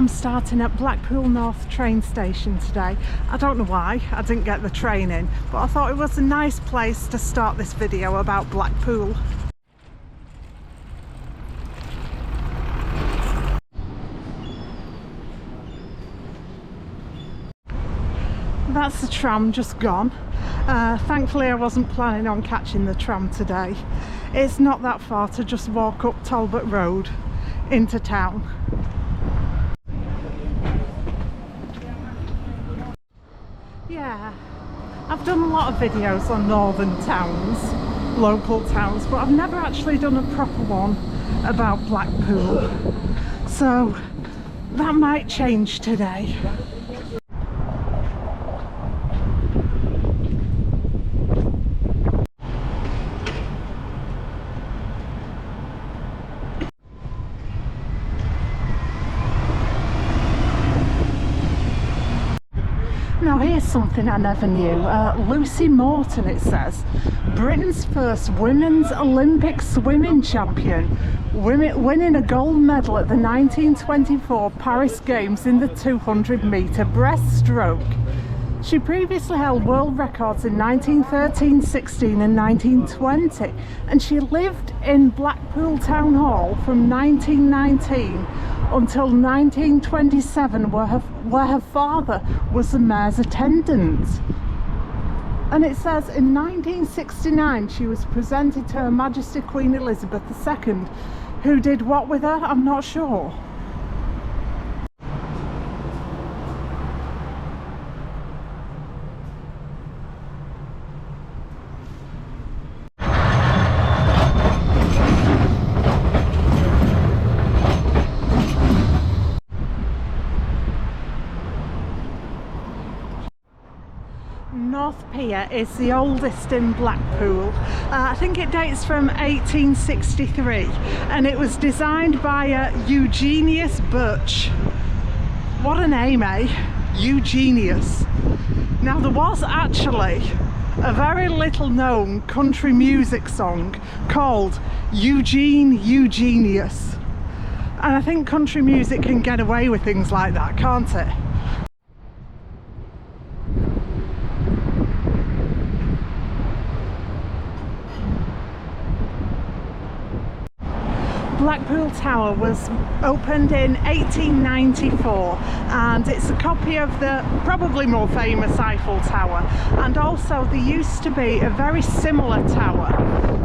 am starting at Blackpool North train station today. I don't know why I didn't get the train in, but I thought it was a nice place to start this video about Blackpool. That's the tram just gone. Thankfully I wasn't planning on catching the tram today. It's not that far to just walk up Talbot Road into town. Yeah, I've done a lot of videos on northern towns, local towns, but I've never actually done a proper one about Blackpool. So that might change today. Now here's something I never knew. Lucy Morton, it says, Britain's first women's Olympic swimming champion, winning a gold medal at the 1924 Paris Games in the 200-metre breaststroke. She previously held world records in 1913, 16 and 1920, and she lived in Blackpool Town Hall from 1919 until 1927, where her father was the mayor's attendant. And it says in 1969 she was presented to Her Majesty Queen Elizabeth II, who did what with her, I'm not sure. North Pier is the oldest in Blackpool. I think it dates from 1863 and it was designed by Eugenius Birch. What a name, eh? Eugenius. Now there was actually a very little known country music song called Eugenius, and I think country music can get away with things like that, can't it? Blackpool Tower was opened in 1894 and it's a copy of the probably more famous Eiffel Tower, and also there used to be a very similar tower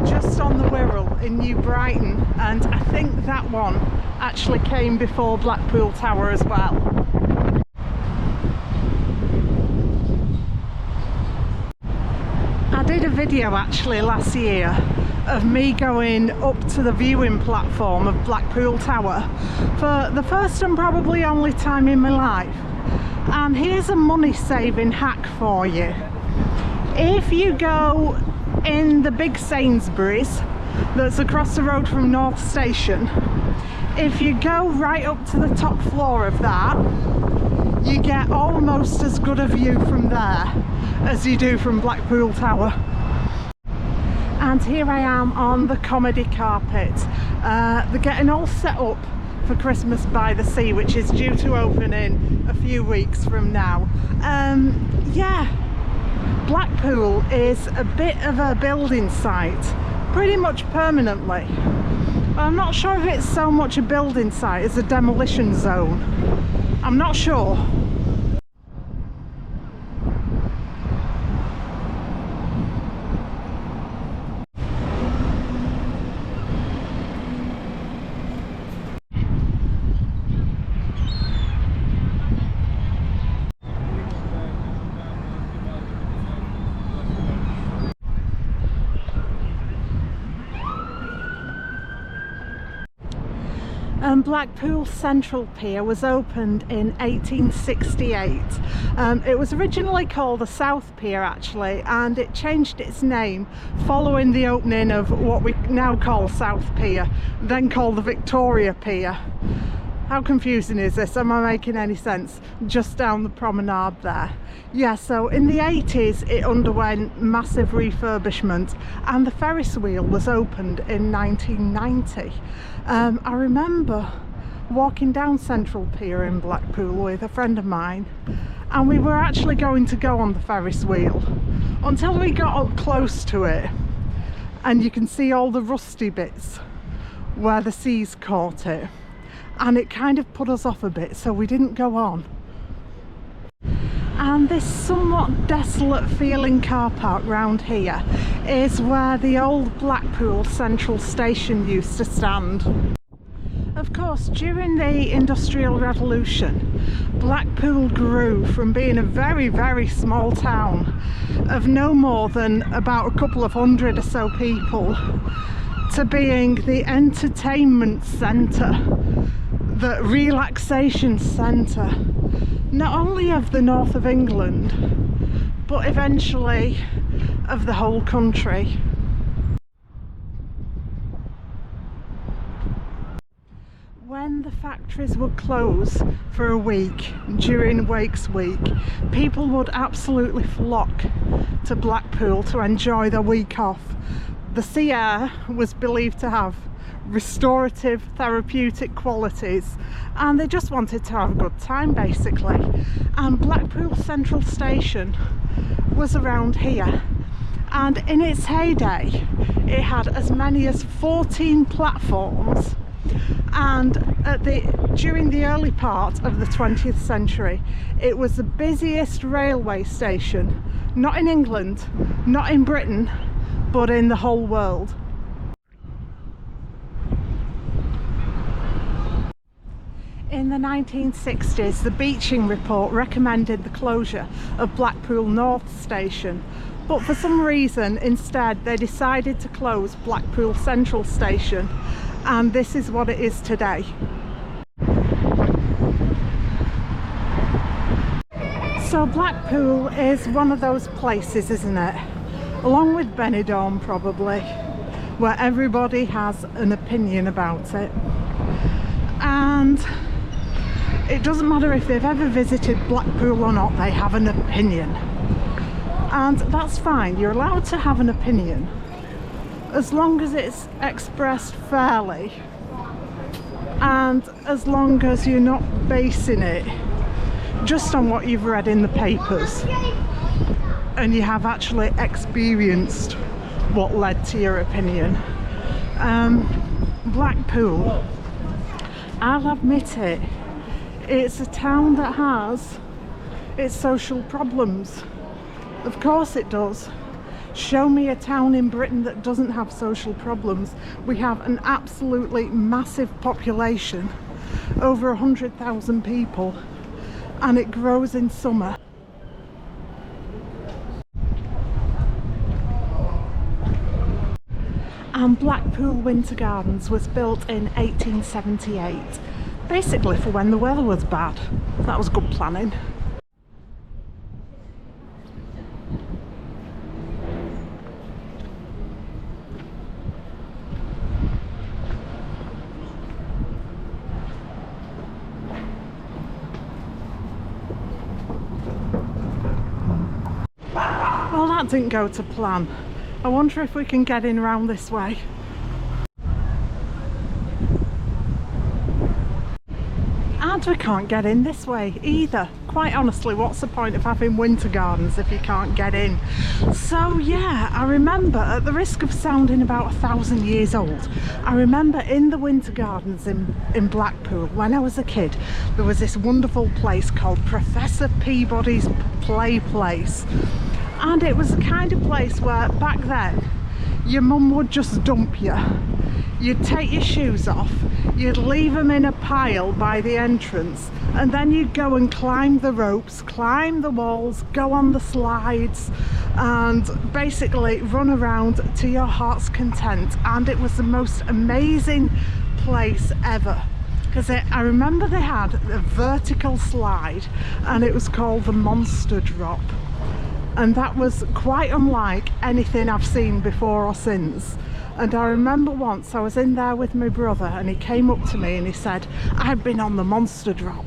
just on the Wirral in New Brighton, and I think that one actually came before Blackpool Tower as well. I did a video actually last year of me going up to the viewing platform of Blackpool Tower for the first and probably only time in my life. And here's a money saving hack for you. If you go in the big Sainsbury's that's across the road from North Station, if you go right up to the top floor of that, you get almost as good a view from there as you do from Blackpool Tower. And here I am on the comedy carpet. They're getting all set up for Christmas by the Sea, which is due to open in a few weeks from now. Yeah, Blackpool is a bit of a building site, pretty much permanently. I'm not sure if it's so much a building site as a demolition zone. I'm not sure. Blackpool Central Pier was opened in 1868. It was originally called the South Pier actually, and it changed its name following the opening of what we now call South Pier, then called the Victoria Pier. How confusing is this? Am I making any sense? Just down the promenade there. Yeah, so in the 80s it underwent massive refurbishment and the Ferris wheel was opened in 1990. I remember walking down Central Pier in Blackpool with a friend of mine, and we were actually going to go on the Ferris wheel until we got up close to it, and you can see all the rusty bits where the seas caught it, and it kind of put us off a bit, so we didn't go on. And this somewhat desolate feeling car park round here is where the old Blackpool Central Station used to stand. Of course, during the Industrial Revolution, Blackpool grew from being a very, very small town of no more than about a couple of hundred or so people to being the entertainment centre, the relaxation centre, not only of the north of England, but eventually of the whole country. When the factories would close for a week during Wakes Week, people would absolutely flock to Blackpool to enjoy their week off. The sea air was believed to have restorative, therapeutic qualities, and they just wanted to have a good time basically. And Blackpool Central Station was around here, and in its heyday it had as many as 14 platforms, and during the early part of the 20th century it was the busiest railway station, not in England, not in Britain, but in the whole world. In the 1960s, the Beeching report recommended the closure of Blackpool North Station, but for some reason instead they decided to close Blackpool Central Station, and this is what it is today. So Blackpool is one of those places, isn't it, along with Benidorm probably, where everybody has an opinion about it. And it doesn't matter if they've ever visited Blackpool or not, they have an opinion. And that's fine, you're allowed to have an opinion as long as it's expressed fairly, and as long as you're not basing it just on what you've read in the papers and you have actually experienced what led to your opinion. Blackpool, I'll admit it, it's a town that has its social problems. Of course it does. Show me a town in Britain that doesn't have social problems. We have an absolutely massive population, over 100,000 people, and it grows in summer. And Blackpool Winter Gardens was built in 1878, basically for when the weather was bad. That was good planning. Well, that didn't go to plan. I wonder if we can get in around this way. And we can't get in this way either. Quite honestly, what's the point of having winter gardens if you can't get in? So yeah, I remember, at the risk of sounding about 1,000 years old, I remember in the winter gardens in Blackpool when I was a kid, there was this wonderful place called Professor Peabody's Play Place. And it was the kind of place where back then your mum would just dump you. You'd take your shoes off, you'd leave them in a pile by the entrance, and then you'd go and climb the ropes, climb the walls, go on the slides, and basically run around to your heart's content. And it was the most amazing place ever, because I remember they had a vertical slide and it was called the Monster Drop. And that was quite unlike anything I've seen before or since. And I remember once I was in there with my brother and he came up to me and he said, "I've been on the Monster Drop."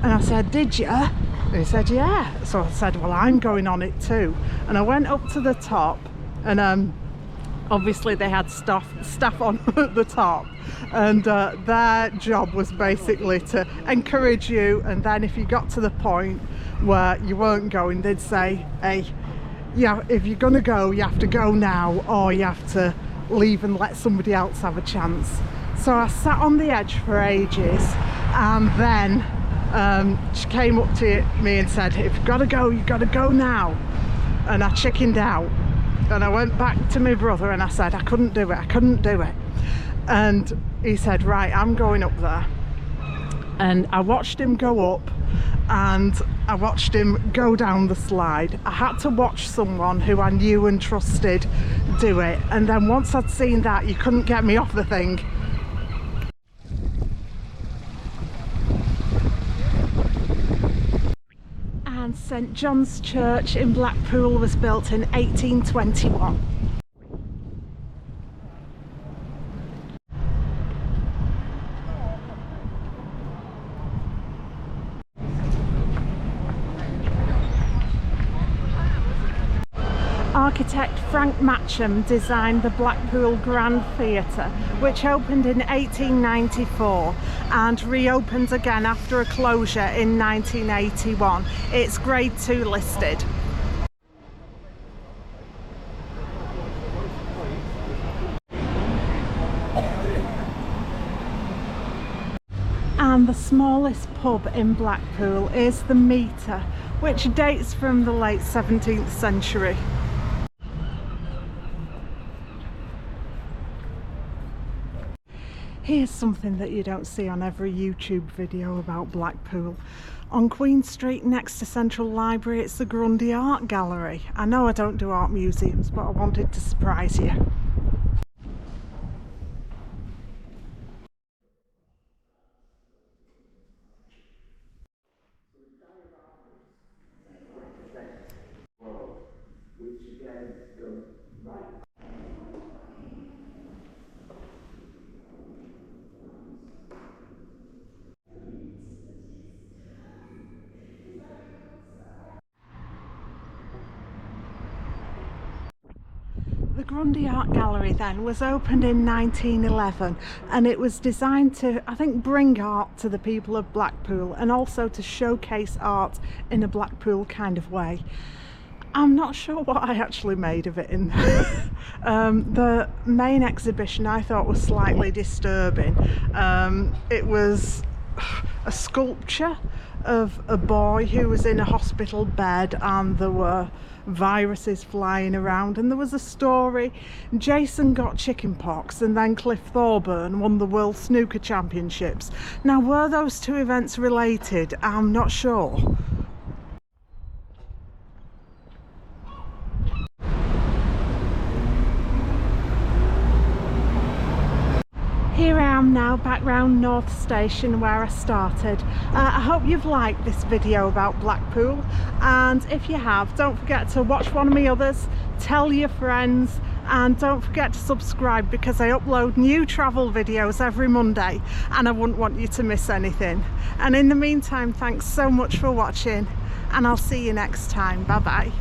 And I said, "Did you?" And he said, "Yeah." So I said, "Well, I'm going on it too." And I went up to the top, and Obviously they had staff on at the top, and their job was basically to encourage you, and then if you got to the point where you weren't going, they'd say, hey, yeah, if you're gonna go, you have to go now, or you have to leave and let somebody else have a chance. So I sat on the edge for ages, and then she came up to me and said, if you've got to go, you've got to go now. And I chickened out, and I went back to my brother and I said I couldn't do it. And he said, right, I'm going up there. And I watched him go up, and I watched him go down the slide. I had to watch someone who I knew and trusted do it, and then once I'd seen that, you couldn't get me off the thing. And St John's Church in Blackpool was built in 1821. Architect Frank Matcham designed the Blackpool Grand Theatre, which opened in 1894 and reopened again after a closure in 1981. It's Grade 2 listed. And the smallest pub in Blackpool is the Meter, which dates from the late 17th century. Here's something that you don't see on every YouTube video about Blackpool. On Queen Street next to Central Library, it's the Grundy Art Gallery. I know I don't do art museums, but I wanted to surprise you. The Grundy Art Gallery then was opened in 1911, and it was designed to, I think, bring art to the people of Blackpool and also to showcase art in a Blackpool kind of way. I'm not sure what I actually made of it in the main exhibition I thought was slightly disturbing. It was a sculpture of a boy who was in a hospital bed, and there were viruses flying around, and there was a story: Jason got chickenpox and then Cliff Thorburn won the World Snooker Championships. Now, were those two events related? I'm not sure. Here I am now back round North Station where I started. I hope you've liked this video about Blackpool, and if you have, don't forget to watch one of my others, tell your friends, and don't forget to subscribe because I upload new travel videos every Monday and I wouldn't want you to miss anything. And in the meantime, thanks so much for watching, and I'll see you next time. Bye bye.